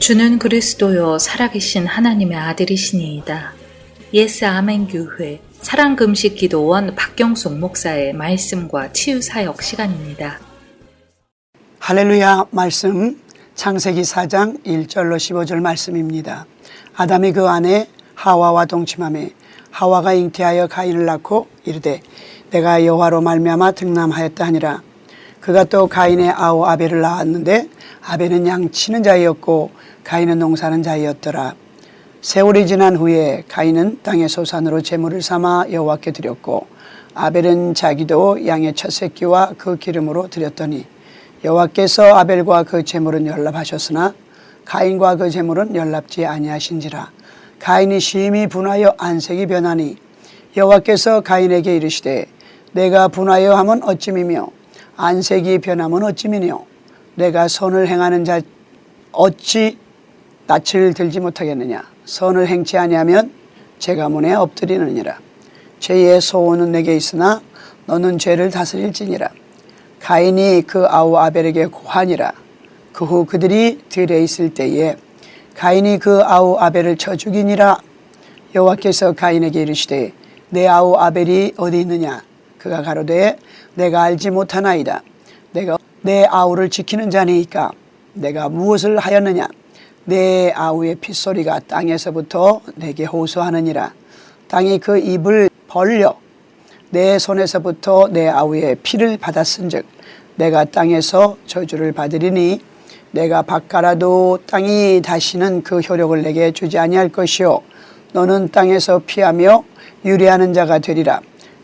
주는 그리스도요 살아계신 하나님의 아들이시니이다. 예스 아멘 교회 사랑금식기도원 박경숙 목사의 말씀과 치유사역 시간입니다. 할렐루야. 말씀 창세기 4장 1절로 15절 말씀입니다. 아담이 그 아내 하와와 동침하매 하와가 잉태하여 가인을 낳고 이르되 내가 여호와로 말미암아 등남하였다 하니라. 그가 또 가인의 아우 아벨을 낳았는데 아벨은 양치는 자이었고 가인은 농사는 자이었더라. 세월이 지난 후에 가인은 땅의 소산으로 제물을 삼아 여호와께 드렸고 아벨은 자기도 양의 첫 새끼와 그 기름으로 드렸더니 여호와께서 아벨과 그 제물은 연락하셨으나 가인과 그 제물은 연락지 아니하신지라. 가인이 심히 분하여 안색이 변하니 여호와께서 가인에게 이르시되 내가 분하여 함은 어찌미며 안색이 변함은 어찌미뇨. 내가 선을 행하는 자 어찌 낯을 들지 못하겠느냐. 선을 행치 아니하면 죄가 문에 엎드리느니라. 죄의 소원은 내게 있으나 너는 죄를 다스릴지니라. 가인이 그 아우 아벨에게 고하니라. 그 후 그들이 들에 있을 때에 가인이 그 아우 아벨을 쳐 죽이니라. 여호와께서 가인에게 이르시되 내 아우 아벨이 어디 있느냐. 그가 가로되 내가 알지 못하나이다. 내가 내 아우를 지키는 자니까 내가 무엇을 하였느냐. 내 아우의 핏소리가 땅에서부터 내게 호소하느니라. 땅이 그 입을 벌려 내 손에서부터 내 아우의 피를 받았은즉 내가 땅에서 저주를 받으리니 내가 밭가라도 땅이 다시는 그 효력을 내게 주지 아니할 것이요 너는 땅에서 피하며 유리하는 자가 되리라.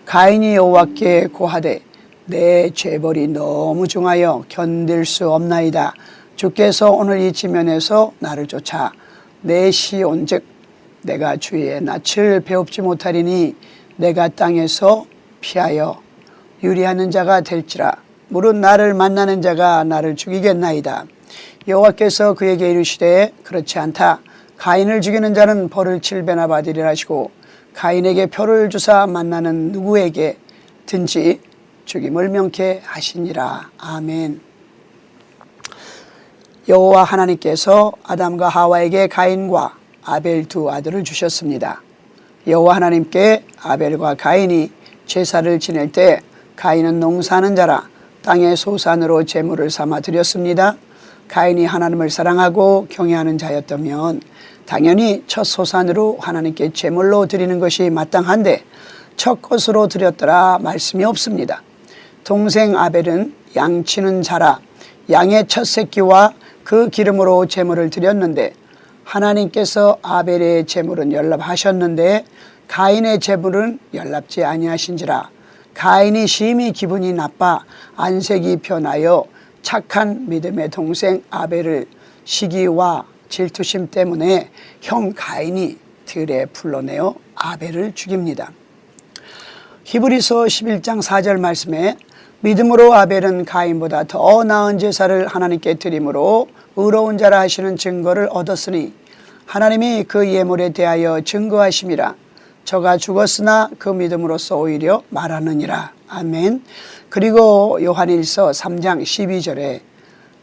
가인이 여호와께 고하되 내 죄벌이 너무 중하여 견딜 수 없나이다. 주께서 오늘 이 지면에서 나를 쫓아 내 시 온즉 내가 주의 낯을 배웁지 못하리니 내가 땅에서 피하여 유리하는 자가 될지라. 무릇 나를 만나는 자가 나를 죽이겠나이다. 여호와께서 그에게 이르시되 그렇지 않다. 가인을 죽이는 자는 벌을 7배나 받으리라 하시고 가인에게 표를 주사 만나는 누구에게 든지 죽임을 명케 하시니라. 아멘. 여호와 하나님께서 아담과 하와에게 가인과 아벨 두 아들을 주셨습니다. 여호와 하나님께 아벨과 가인이 제사를 지낼 때 가인은 농사하는 자라 땅의 소산으로 제물을 삼아 드렸습니다. 가인이 하나님을 사랑하고 경외하는 자였다면 당연히 첫 소산으로 하나님께 제물로 드리는 것이 마땅한데 첫 것으로 드렸더라 말씀이 없습니다. 동생 아벨은 양치는 자라 양의 첫 새끼와 그 기름으로 제물을 드렸는데 하나님께서 아벨의 제물은 연락하셨는데 가인의 제물은 연락지 아니하신지라. 가인이 심히 기분이 나빠 안색이 변하여 착한 믿음의 동생 아벨을 시기와 질투심 때문에 형 가인이 들에 불러내어 아벨을 죽입니다. 히브리서 11장 4절 말씀에 믿음으로 아벨은 가인보다 더 나은 제사를 하나님께 드림으로 의로운 자라 하시는 증거를 얻었으니 하나님이 그 예물에 대하여 증거하심이라. 저가 죽었으나 그 믿음으로써 오히려 말하느니라. 아멘. 그리고 요한일서 3장 12절에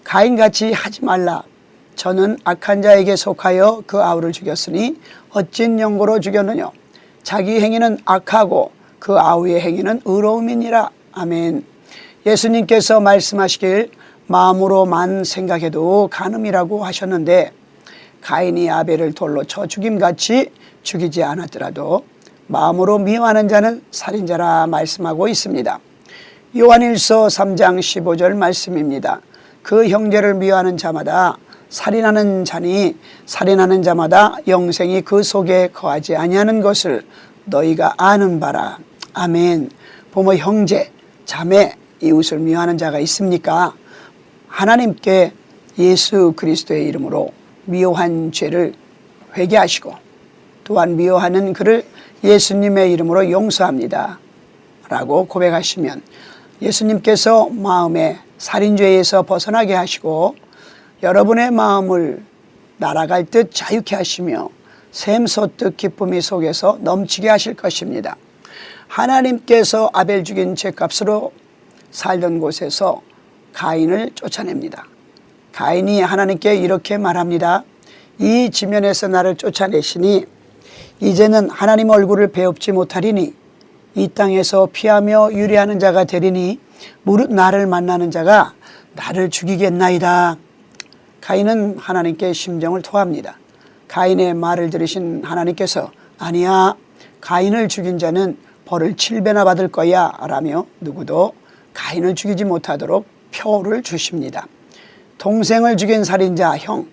가인같이 하지 말라. 저는 악한 자에게 속하여 그 아우를 죽였으니 어찐 영고로 죽였느냐. 자기 행위는 악하고 그 아우의 행위는 의로움이니라. 아멘. 예수님께서 말씀하시길 마음으로만 생각해도 간음이라고 하셨는데 가인이 아벨을 돌로 쳐 죽임같이 죽이지 않았더라도 마음으로 미워하는 자는 살인자라 말씀하고 있습니다. 요한일서 3장 15절 말씀입니다. 그 형제를 미워하는 자마다 살인하는 자니 살인하는 자마다 영생이 그 속에 거하지 아니하는 것을 너희가 아는 바라. 아멘. 부모, 형제, 자매, 이웃을 미워하는 자가 있습니까? 하나님께 예수 그리스도의 이름으로 미워한 죄를 회개하시고 또한 미워하는 그를 예수님의 이름으로 용서합니다 라고 고백하시면 예수님께서 마음의 살인죄에서 벗어나게 하시고 여러분의 마음을 날아갈 듯 자유케 하시며 샘솟듯 기쁨이 속에서 넘치게 하실 것입니다. 하나님께서 아벨 죽인 죄값으로 살던 곳에서 가인을 쫓아냅니다. 가인이 하나님께 이렇게 말합니다. 이 지면에서 나를 쫓아내시니 이제는 하나님 얼굴을 배웁지 못하리니 이 땅에서 피하며 유리하는 자가 되리니 무릇 나를 만나는 자가 나를 죽이겠나이다. 가인은 하나님께 심정을 토합니다. 가인의 말을 들으신 하나님께서 아니야, 가인을 죽인 자는 벌을 7배나 받을 거야 라며 누구도 가인을 죽이지 못하도록 표를 주십니다. 동생을 죽인 살인자 형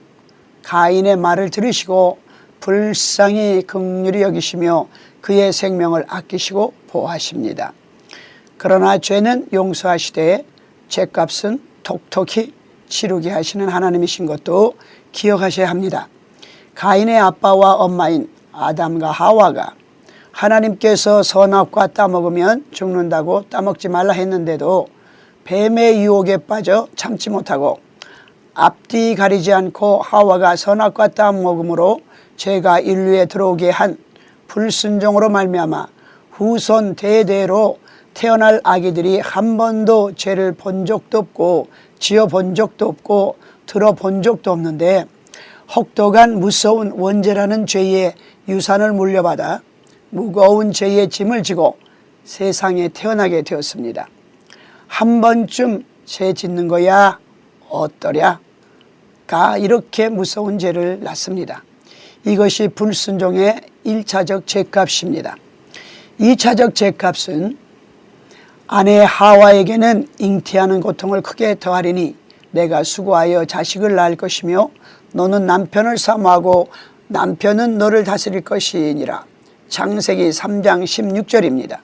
가인의 말을 들으시고 불쌍히 긍휼히 여기시며 그의 생명을 아끼시고 보호하십니다. 그러나 죄는 용서하시되 죄값은 톡톡히 치르게 하시는 하나님이신 것도 기억하셔야 합니다. 가인의 아빠와 엄마인 아담과 하와가 하나님께서 선악과 따먹으면 죽는다고 따먹지 말라 했는데도 뱀의 유혹에 빠져 참지 못하고 앞뒤 가리지 않고 하와가 선악과 따먹음으로 죄가 인류에 들어오게 한 불순종으로 말미암아 후손 대대로 태어날 아기들이 한 번도 죄를 본 적도 없고 지어본 적도 없고 들어본 적도 없는데 혹독한 무서운 원죄라는 죄의 유산을 물려받아 무거운 죄의 짐을 지고 세상에 태어나게 되었습니다. 한 번쯤 죄 짓는 거야 어떠랴? 가 이렇게 무서운 죄를 낳습니다. 이것이 불순종의 1차적 죄값입니다. 2차적 죄값은 아내 하와에게는 잉태하는 고통을 크게 더하리니 내가 수고하여 자식을 낳을 것이며 너는 남편을 사모하고 남편은 너를 다스릴 것이니라. 창세기 3장 16절입니다.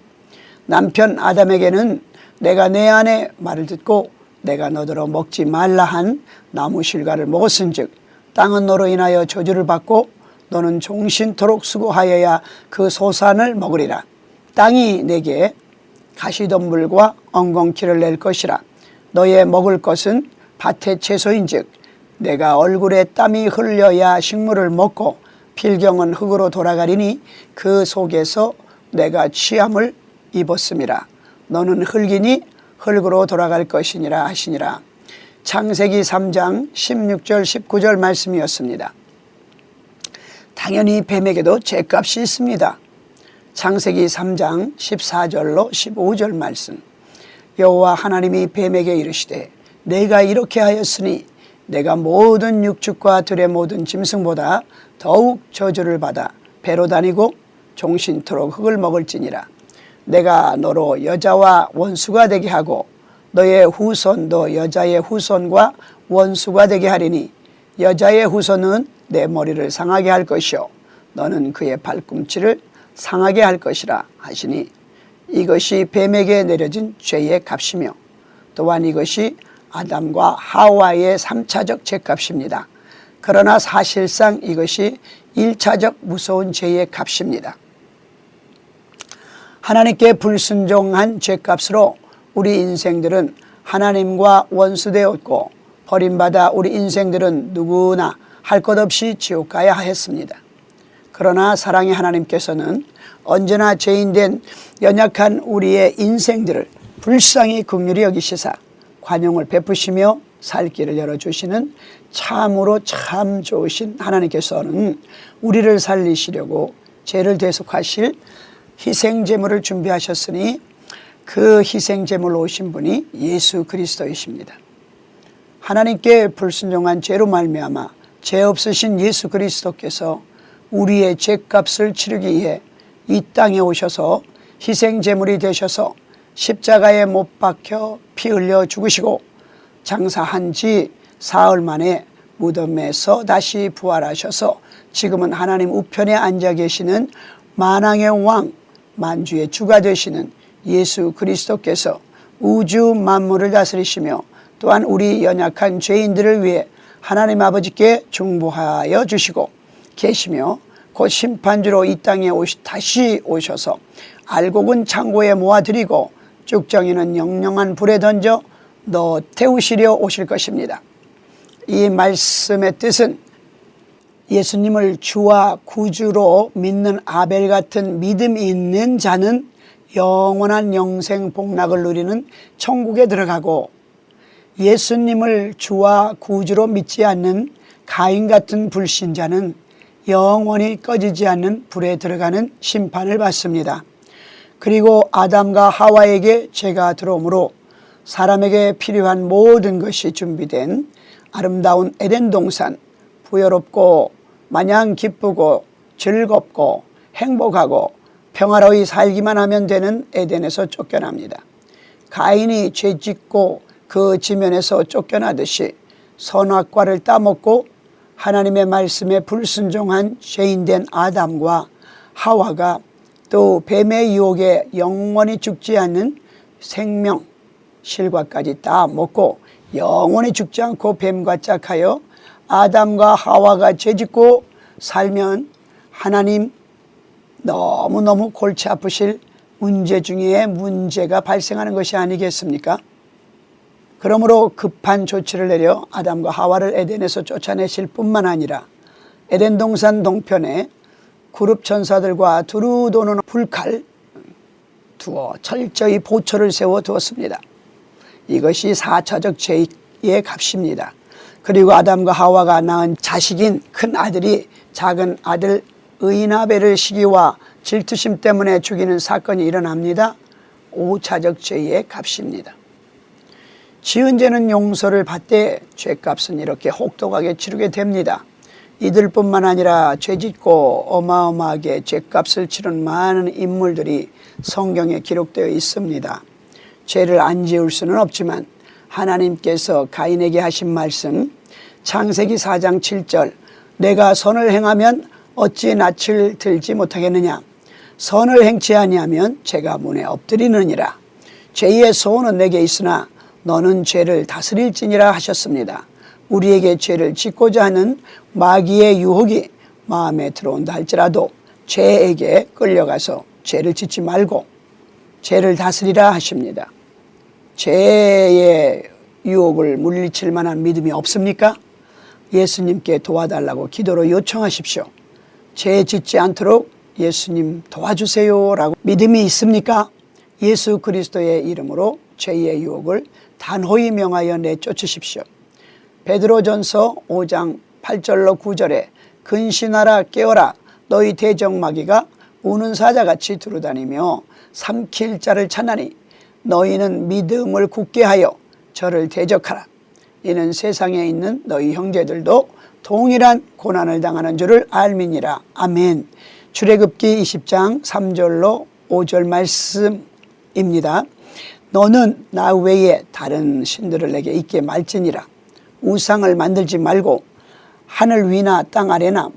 남편 아담에게는 내가 내 아내 말을 듣고 내가 너더러 먹지 말라 한 나무 실과를 먹었은즉 땅은 너로 인하여 저주를 받고 너는 종신토록 수고하여야 그 소산을 먹으리라. 땅이 내게 가시덤불과 엉겅퀴를 낼 것이라. 너의 먹을 것은 밭의 채소인즉 내가 얼굴에 땀이 흘려야 식물을 먹고 필경은 흙으로 돌아가리니 그 속에서 내가 취함을 입었음이라. 너는 흙이니 흙으로 돌아갈 것이니라 하시니라. 창세기 3장 16절 19절 말씀이었습니다. 당연히 뱀에게도 죄값이 있습니다. 창세기 3장 14절로 15절 말씀. 여호와 하나님이 뱀에게 이르시되 내가 이렇게 하였으니 내가 모든 육축과 들의 모든 짐승보다 더욱 저주를 받아 배로 다니고 종신토록 흙을 먹을지니라. 내가 너로 여자와 원수가 되게 하고 너의 후손도 여자의 후손과 원수가 되게 하리니 여자의 후손은 내 머리를 상하게 할 것이요 너는 그의 발꿈치를 상하게 할 것이라 하시니 이것이 뱀에게 내려진 죄의 값이며 또한 이것이 아담과 하와의 3차적 죄값입니다. 그러나 사실상 이것이 1차적 무서운 죄의 값입니다. 하나님께 불순종한 죄값으로 우리 인생들은 하나님과 원수되었고 버림받아 우리 인생들은 누구나 할 것 없이 지옥 가야 했습니다. 그러나 사랑의 하나님께서는 언제나 죄인된 연약한 우리의 인생들을 불쌍히 긍휼히 여기시사 관용을 베푸시며 살 길을 열어주시는 참으로 참 좋으신 하나님께서는 우리를 살리시려고 죄를 대속하실 희생제물을 준비하셨으니 그 희생제물로 오신 분이 예수 그리스도이십니다. 하나님께 불순종한 죄로 말미암아 죄 없으신 예수 그리스도께서 우리의 죄값을 치르기 위해 이 땅에 오셔서 희생제물이 되셔서 십자가에 못 박혀 피 흘려 죽으시고 장사한 지 사흘 만에 무덤에서 다시 부활하셔서 지금은 하나님 우편에 앉아 계시는 만왕의 왕 만주의 주가 되시는 예수 그리스도께서 우주 만물을 다스리시며 또한 우리 연약한 죄인들을 위해 하나님 아버지께 중보하여 주시고 계시며 곧 심판주로 이 땅에 다시 오셔서 알곡은 창고에 모아드리고 쭉정이는 영영한 불에 던져 넣어 태우시려 오실 것입니다. 이 말씀의 뜻은 예수님을 주와 구주로 믿는 아벨 같은 믿음이 있는 자는 영원한 영생 복락을 누리는 천국에 들어가고 예수님을 주와 구주로 믿지 않는 가인 같은 불신자는 영원히 꺼지지 않는 불에 들어가는 심판을 받습니다. 그리고 아담과 하와에게 죄가 들어오므로 사람에게 필요한 모든 것이 준비된 아름다운 에덴 동산, 부여롭고 마냥 기쁘고 즐겁고 행복하고 평화로이 살기만 하면 되는 에덴에서 쫓겨납니다. 가인이 죄짓고 그 지면에서 쫓겨나듯이 선악과를 따먹고 하나님의 말씀에 불순종한 죄인된 아담과 하와가 또 뱀의 유혹에 영원히 죽지 않는 생명 실과까지 다 먹고 영원히 죽지 않고 뱀과 짝하여 아담과 하와가 죄짓고 살면 하나님 너무너무 골치 아프실 문제 중에 문제가 발생하는 것이 아니겠습니까? 그러므로 급한 조치를 내려 아담과 하와를 에덴에서 쫓아내실 뿐만 아니라 에덴 동산 동편에 그룹 천사들과 두루 도는 불칼 두어 철저히 보초를 세워 두었습니다. 이것이 4차적 죄의 값입니다. 그리고 아담과 하와가 낳은 자식인 큰 아들이 작은 아들 의나벨을 시기와 질투심 때문에 죽이는 사건이 일어납니다. 5차적 죄의 값입니다. 지은 죄는 용서를 받되 죄값은 이렇게 혹독하게 치르게 됩니다. 이들뿐만 아니라 죄짓고 어마어마하게 죄값을 치른 많은 인물들이 성경에 기록되어 있습니다. 죄를 안 지을 수는 없지만 하나님께서 가인에게 하신 말씀 창세기 4장 7절 내가 선을 행하면 어찌 낯을 들지 못하겠느냐 선을 행치 아니하면 죄가 문에 엎드리느니라 죄의 소원은 내게 있으나 너는 죄를 다스릴지니라 하셨습니다. 우리에게 죄를 짓고자 하는 마귀의 유혹이 마음에 들어온다 할지라도 죄에게 끌려가서 죄를 짓지 말고 죄를 다스리라 하십니다. 죄의 유혹을 물리칠 만한 믿음이 없습니까? 예수님께 도와달라고 기도로 요청하십시오. 죄 짓지 않도록 예수님 도와주세요 라고 믿음이 있습니까? 예수 그리스도의 이름으로 죄의 유혹을 단호히 명하여 내쫓으십시오. 베드로전서 5장 8절로 9절에 근신하라 깨어라 너희 대적마귀가 우는 사자같이 두루다니며 삼킬 자를 찾나니 너희는 믿음을 굳게 하여 저를 대적하라. 이는 세상에 있는 너희 형제들도 동일한 고난을 당하는 줄을 알미니라. 아멘. 출애굽기 20장 3절로 5절 말씀입니다. 너는 나 외에 다른 신들을 내게 있게 말지니라. 우상을 만들지 말고 하늘 위나 땅 아래나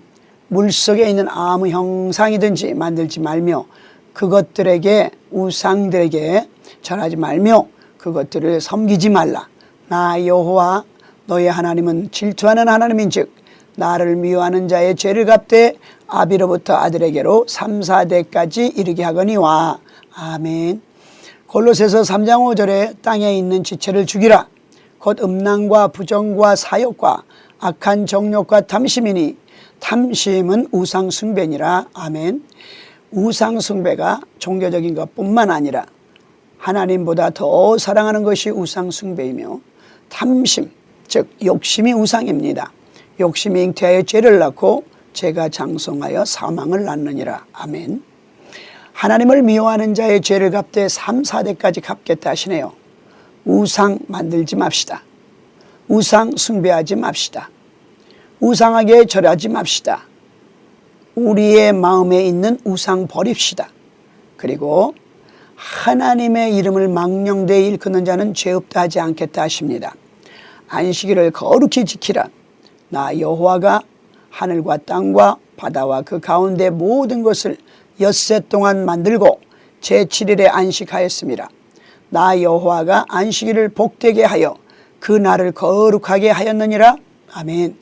물속에 있는 아무 형상이든지 만들지 말며 그것들에게 우상들에게 절하지 말며 그것들을 섬기지 말라. 나 여호와 너의 하나님은 질투하는 하나님인즉 나를 미워하는 자의 죄를 갚되 아비로부터 아들에게로 3, 4대까지 이르게 하거니와. 아멘. 골로새서 3장 5절에 땅에 있는 지체를 죽이라. 곧 음란과 부정과 사욕과 악한 정욕과 탐심이니 탐심은 우상 숭배니라. 아멘. 우상 숭배가 종교적인 것뿐만 아니라 하나님보다 더 사랑하는 것이 우상 숭배이며 탐심, 즉 욕심이 우상입니다. 욕심이 잉태하여 죄를 낳고 죄가 장성하여 사망을 낳느니라. 아멘. 하나님을 미워하는 자의 죄를 갚되 3, 4대까지 갚겠다 하시네요. 우상 만들지 맙시다. 우상 숭배하지 맙시다. 우상하게 절하지 맙시다. 우리의 마음에 있는 우상 버립시다. 그리고 하나님의 이름을 망령되이 일컫는 자는 죄 없다 하지 않겠다 하십니다. 안식일을 거룩히 지키라. 나 여호와가 하늘과 땅과 바다와 그 가운데 모든 것을 엿새 동안 만들고 제7일에 안식하였습니다. 나 여호와가 안식일을 복되게 하여 그 날을 거룩하게 하였느니라. 아멘.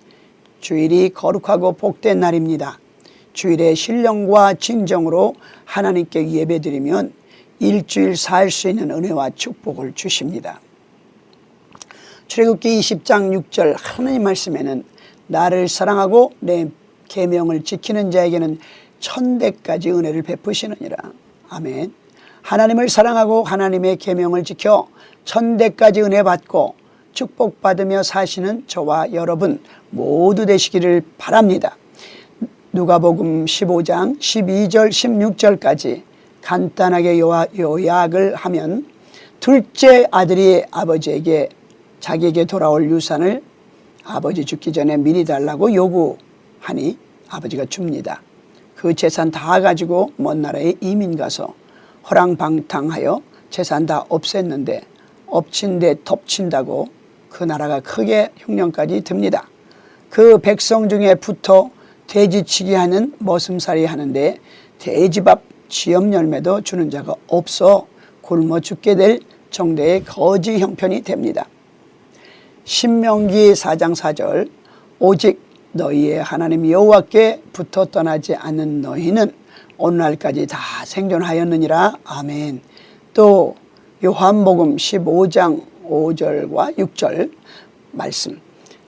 주일이 거룩하고 복된 날입니다. 주일에 신령과 진정으로 하나님께 예배드리면 일주일 살 수 있는 은혜와 축복을 주십니다. 출애굽기 20장 6절 하나님 말씀에는 나를 사랑하고 내 계명을 지키는 자에게는 1000대까지 은혜를 베푸시느니라. 아멘. 하나님을 사랑하고 하나님의 계명을 지켜 1000대까지 은혜 받고 축복받으며 사시는 저와 여러분 모두 되시기를 바랍니다. 누가복음 15장 12절 16절까지 간단하게 요약을 하면, 둘째 아들이 아버지에게 자기에게 돌아올 유산을 아버지 죽기 전에 미리 달라고 요구하니 아버지가 줍니다. 그 재산 다 가지고 먼 나라에 이민 가서 허랑방탕하여 재산 다 없앴는데 엎친 데 덮친다고 그 나라가 크게 흉년까지 듭니다. 그 백성 중에 붙어 돼지치기 하는 머슴살이 하는데 돼지밥 쥐염 열매도 주는 자가 없어 굶어 죽게 될 정도의 거지 형편이 됩니다. 신명기 4장 4절, 오직 너희의 하나님 여호와께 붙어 떠나지 않는 너희는 오늘날까지 다 생존하였느니라. 아멘. 또 요한복음 15장 5절과 6절 말씀,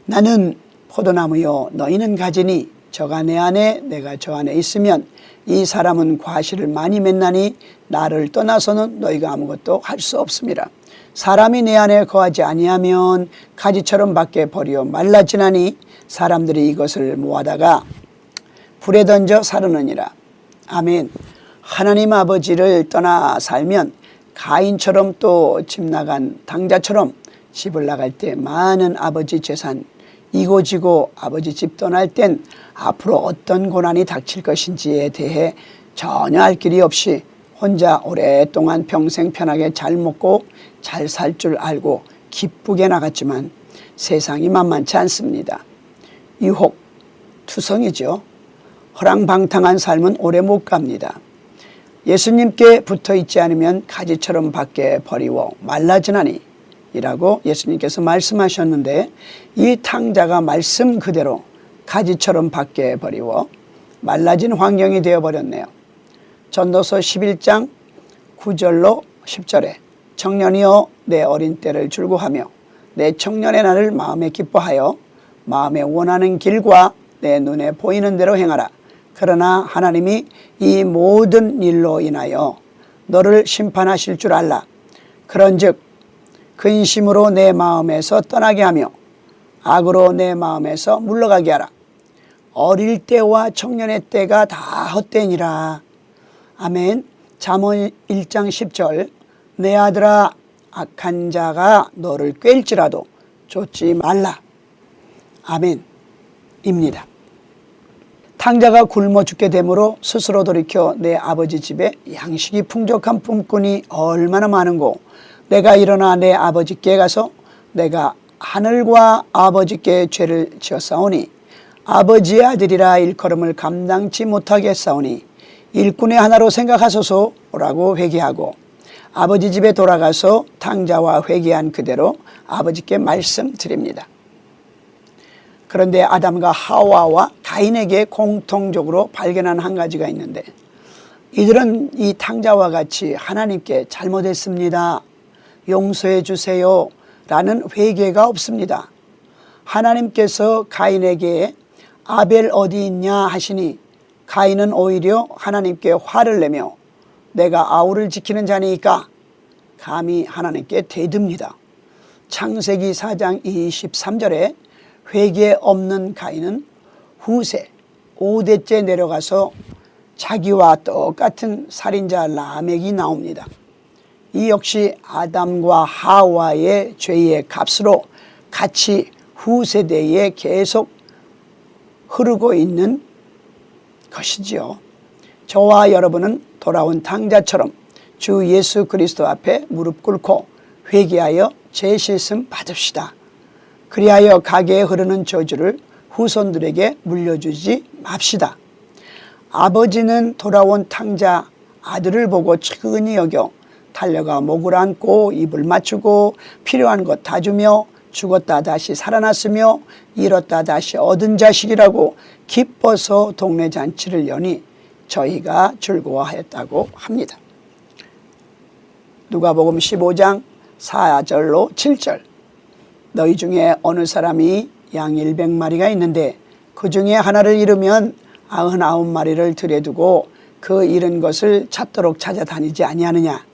나는 포도나무요 너희는 가지니 저가 내 안에 내가 저 안에 있으면 이 사람은 과실을 많이 맺나니 나를 떠나서는 너희가 아무것도 할 수 없습니다. 사람이 내 안에 거하지 아니하면 가지처럼 밖에 버려 말라지나니 사람들이 이것을 모아다가 불에 던져 사르느니라. 아멘. 하나님 아버지를 떠나 살면 가인처럼 또 집 나간 당자처럼 집을 나갈 때 많은 아버지 재산 이고지고 아버지 집 떠날 땐 앞으로 어떤 고난이 닥칠 것인지에 대해 전혀 알 길이 없이 혼자 오랫동안 평생 편하게 잘 먹고 잘 살 줄 알고 기쁘게 나갔지만 세상이 만만치 않습니다. 유혹, 투성이죠. 허랑방탕한 삶은 오래 못 갑니다. 예수님께 붙어 있지 않으면 가지처럼 밖에 버리워 말라지나니 이라고 예수님께서 말씀하셨는데, 이 탕자가 말씀 그대로 가지처럼 밖에 버리워 말라진 환경이 되어버렸네요. 전도서 11장 9절로 10절에 청년이여 내 어린 때를 즐거하며 내 청년의 날을 마음에 기뻐하여 마음에 원하는 길과 내 눈에 보이는 대로 행하라. 그러나 하나님이 이 모든 일로 인하여 너를 심판하실 줄 알라. 그런즉 근심으로 내 마음에서 떠나게 하며 악으로 내 마음에서 물러가게 하라. 어릴 때와 청년의 때가 다 헛되니라. 아멘. 잠언 1장 10절, 내 아들아 악한 자가 너를 꿰일지라도 쫓지 말라. 아멘 입니다. 탕자가 굶어 죽게 되므로 스스로 돌이켜 내 아버지 집에 양식이 풍족한 품꾼이 얼마나 많은고, 내가 일어나 내 아버지께 가서 내가 하늘과 아버지께 죄를 지었사오니 아버지의 아들이라 일컬음을 감당치 못하겠사오니 일꾼의 하나로 생각하소서라고 회개하고 아버지 집에 돌아가서 탕자와 회개한 그대로 아버지께 말씀드립니다. 그런데 아담과 하와와 가인에게 공통적으로 발견한 한 가지가 있는데, 이들은 이 탕자와 같이 하나님께 잘못했습니다, 용서해 주세요 라는 회개가 없습니다. 하나님께서 가인에게 아벨 어디 있냐 하시니 가인은 오히려 하나님께 화를 내며 내가 아우를 지키는 자니까 감히 하나님께 대듭니다. 창세기 4장 23절에 회개 없는 가인은 후세 5대째 내려가서 자기와 똑같은 살인자 라멕이 나옵니다. 이 역시 아담과 하와의 죄의 값으로 같이 후세대에 계속 흐르고 있는 것이지요. 저와 여러분은 돌아온 탕자처럼 주 예수 그리스도 앞에 무릎 꿇고 회개하여 죄 씻음 받읍시다. 그리하여 가게에 흐르는 저주를 후손들에게 물려주지 맙시다. 아버지는 돌아온 탕자 아들을 보고 측은히 여겨 달려가 목을 안고 입을 맞추고 필요한 것 다 주며 죽었다 다시 살아났으며 잃었다 다시 얻은 자식이라고 기뻐서 동네 잔치를 여니 저희가 즐거워하였다고 합니다. 누가복음 15장 4절로 7절, 너희 중에 어느 사람이 양 100마리가 있는데 그 중에 하나를 잃으면 99마리를 들여두고 그 잃은 것을 찾도록 찾아다니지 아니하느냐.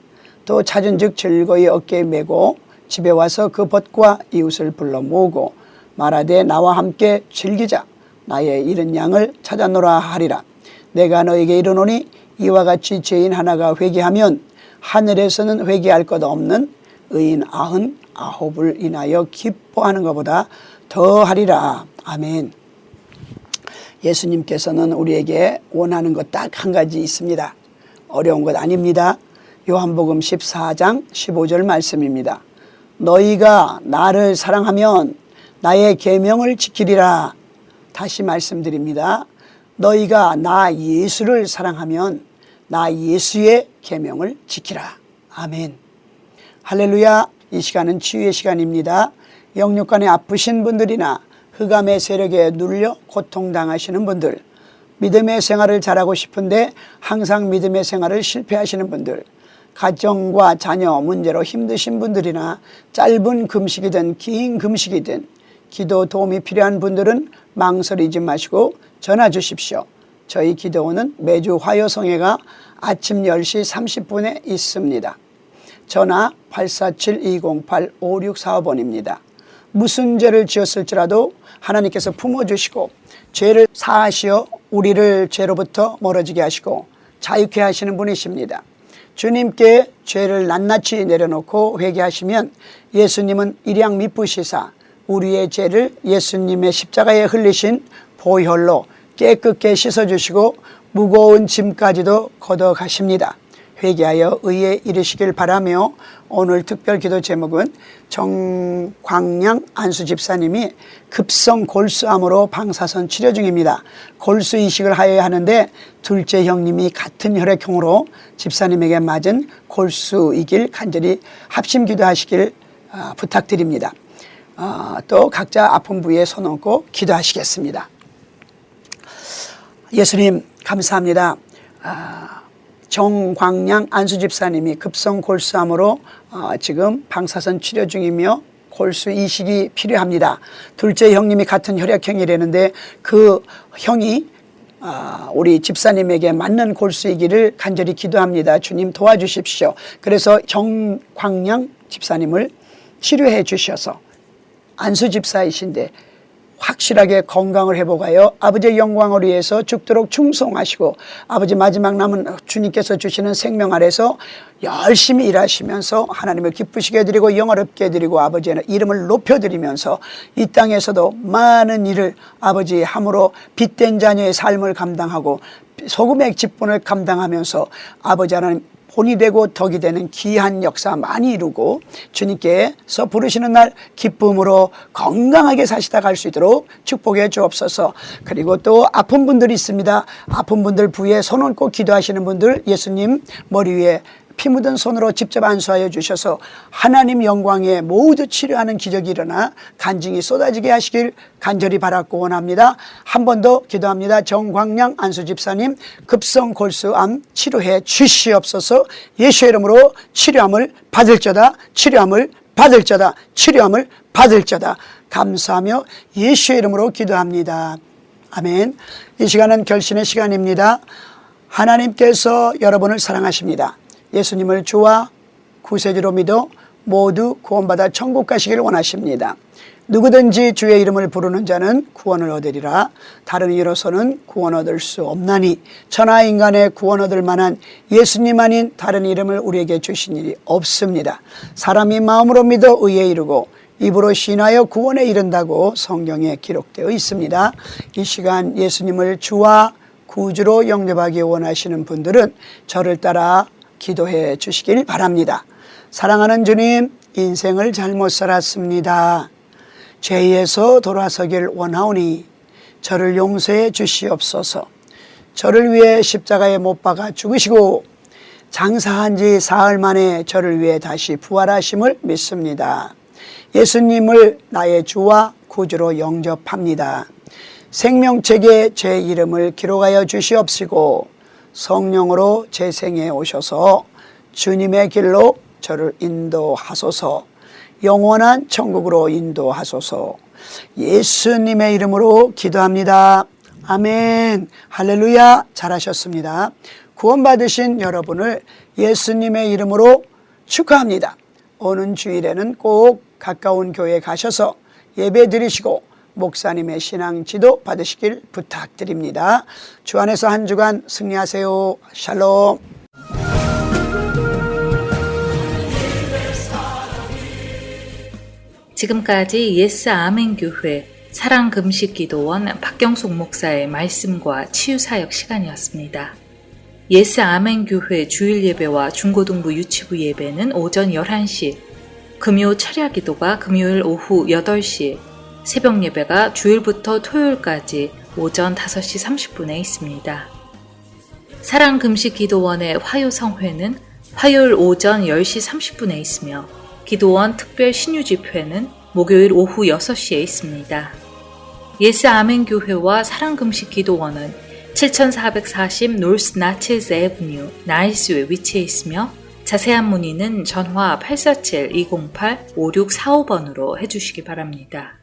또 찾은즉 즐거이 어깨에 메고 집에 와서 그 벗과 이웃을 불러 모으고 말하되 나와 함께 즐기자. 나의 잃은 양을 찾아노라 하리라. 내가 너에게 이르노니 이와 같이 죄인 하나가 회개하면 하늘에서는 회개할 것 없는 의인 99을 인하여 기뻐하는 것보다 더하리라. 아멘. 예수님께서는 우리에게 원하는 것 딱 한 가지 있습니다. 어려운 것 아닙니다. 요한복음 14장 15절 말씀입니다. 너희가 나를 사랑하면 나의 계명을 지키리라. 다시 말씀드립니다. 너희가 나 예수를 사랑하면 나 예수의 계명을 지키라. 아멘. 할렐루야. 이 시간은 치유의 시간입니다. 영육간에 아프신 분들이나 흑암의 세력에 눌려 고통당하시는 분들, 믿음의 생활을 잘하고 싶은데 항상 믿음의 생활을 실패하시는 분들, 가정과 자녀 문제로 힘드신 분들이나 짧은 금식이든 긴 금식이든 기도 도움이 필요한 분들은 망설이지 마시고 전화 주십시오. 저희 기도원은 매주 화요성회가 아침 10시 30분에 있습니다. 전화 847-208-5645번입니다. 무슨 죄를 지었을지라도 하나님께서 품어주시고 죄를 사하시어 우리를 죄로부터 멀어지게 하시고 자유케 하시는 분이십니다. 주님께 죄를 낱낱이 내려놓고 회개하시면 예수님은 일양 미쁘시사 우리의 죄를 예수님의 십자가에 흘리신 보혈로 깨끗게 씻어주시고 무거운 짐까지도 걷어가십니다. 회개하여 의에 이르시길 바라며 오늘 특별 기도 제목은 정광양 안수 집사님이 급성 골수암으로 방사선 치료 중입니다. 골수 이식을 하여야 하는데 둘째 형님이 같은 혈액형으로 집사님에게 맞은 골수이길 간절히 합심 기도하시길 부탁드립니다. 또 각자 아픈 부위에 손 얹고 기도하시겠습니다. 예수님 감사합니다. 정광양 안수 집사님이 급성 골수암으로 지금 방사선 치료 중이며 골수 이식이 필요합니다. 둘째 형님이 같은 혈액형이라는데 그 형이 우리 집사님에게 맞는 골수이기를 간절히 기도합니다. 주님 도와주십시오. 그래서 정광양 집사님을 치료해 주셔서 안수 집사이신데 확실하게 건강을 회복하여 아버지의 영광을 위해서 죽도록 충성하시고 아버지 마지막 남은 주님께서 주시는 생명 아래서 열심히 일하시면서 하나님을 기쁘시게 해드리고 영화롭게 해드리고 아버지의 이름을 높여드리면서 이 땅에서도 많은 일을 아버지 함으로 빛된 자녀의 삶을 감당하고 소금의 직분을 감당하면서 아버지 하나님 본이 되고 덕이 되는 귀한 역사 많이 이루고 주님께서 부르시는 날 기쁨으로 건강하게 사시다 갈 수 있도록 축복해 주옵소서. 그리고 또 아픈 분들이 있습니다. 아픈 분들 부위에 손 얹고 기도하시는 분들 예수님 머리 위에 피 묻은 손으로 직접 안수하여 주셔서 하나님 영광에 모두 치료하는 기적이 일어나 간증이 쏟아지게 하시길 간절히 바랐고 원합니다. 한 번 더 기도합니다. 정광양 안수 집사님 급성 골수암 치료해 주시옵소서. 예수의 이름으로 치료함을 받을저다. 치료함을 받을저다. 치료함을 받을저다. 감사하며 예수의 이름으로 기도합니다. 아멘. 이 시간은 결신의 시간입니다. 하나님께서 여러분을 사랑하십니다. 예수님을 주와 구세주로 믿어 모두 구원받아 천국 가시기를 원하십니다. 누구든지 주의 이름을 부르는 자는 구원을 얻으리라. 다른 이로서는 구원 얻을 수 없나니 천하 인간의 구원 얻을 만한 예수님 아닌 다른 이름을 우리에게 주신 일이 없습니다. 사람이 마음으로 믿어 의에 이르고 입으로 신하여 구원에 이른다고 성경에 기록되어 있습니다. 이 시간 예수님을 주와 구주로 영접하기 원하시는 분들은 저를 따라 기도해 주시길 바랍니다. 사랑하는 주님, 인생을 잘못 살았습니다. 죄에서 돌아서길 원하오니 저를 용서해 주시옵소서. 저를 위해 십자가에 못 박아 죽으시고 장사한 지 사흘 만에 저를 위해 다시 부활하심을 믿습니다. 예수님을 나의 주와 구주로 영접합니다. 생명책에 제 이름을 기록하여 주시옵시고 성령으로 제 생에 오셔서 주님의 길로 저를 인도하소서. 영원한 천국으로 인도하소서. 예수님의 이름으로 기도합니다. 아멘. 할렐루야. 잘하셨습니다. 구원받으신 여러분을 예수님의 이름으로 축하합니다. 오는 주일에는 꼭 가까운 교회에 가셔서 예배 드리시고 목사님의 신앙 지도 받으시길 부탁드립니다. 주 안에서 한 주간 승리하세요. 샬롬. 지금까지 예스 아멘 교회 사랑금식기도원 박경숙 목사의 말씀과 치유사역 시간이었습니다. 예스 아멘 교회 주일 예배와 중고등부 유치부 예배는 오전 11시, 금요 철야기도가 금요일 오후 8시, 새벽 예배가 주일부터 토요일까지 오전 5시 30분에 있습니다. 사랑금식기도원의 화요성회는 화요일 오전 10시 30분에 있으며 기도원 특별 신유집회는 목요일 오후 6시에 있습니다. 예스 아멘 교회와 사랑금식기도원은 7440 노스 나치즈 애브뉴 나일스에 위치해 있으며 자세한 문의는 전화 847-208-5645번으로 해주시기 바랍니다.